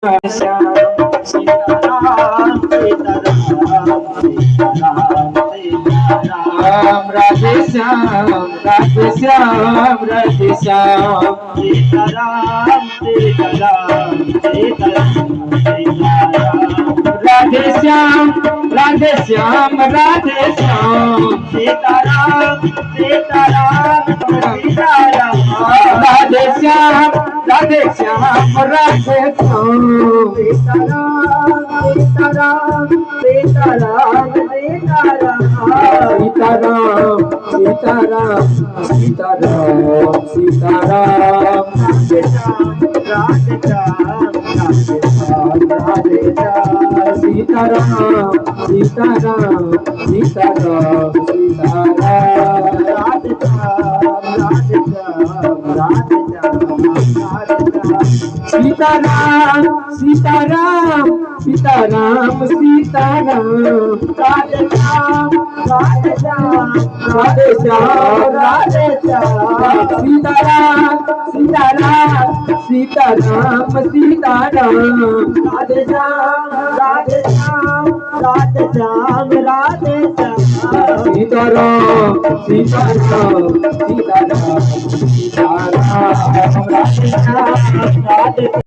Shyam Sitaram Sitaram Sitaram Sitaram Radhe Shyam Radhe Shyam Radhe Shyam Sitaram Sitaram Sitaram Sitaram Radhe Shyam Radhe Shyam Radhe Shyam Sitaram Sitaram Sitaram Radhe Shyam Radhe Shyam Radhe Shyam Sitaram Sitaram Sitaram Sitaram Sitaram Sitaram Sitaram Sitaram Radhe Shyam Radhe Shyam Radhe Shyam Sitaram Sitaram Sitaram Sitaram Radhe Shyam Radhe Shyam Radhe Shyam Sitaram Sitaram Sitaram Sitaram Radhe Shyam Radhe Shyam Radhe Shyam Radhe Shyam Sitaram Sitaram Sitaram Sitaram Radhe Shyam Radhe Shyam Radhe Shyam Radhe Shyam Sitaram Sitaram Sitaram Sitaram Radhe Shyam Radhe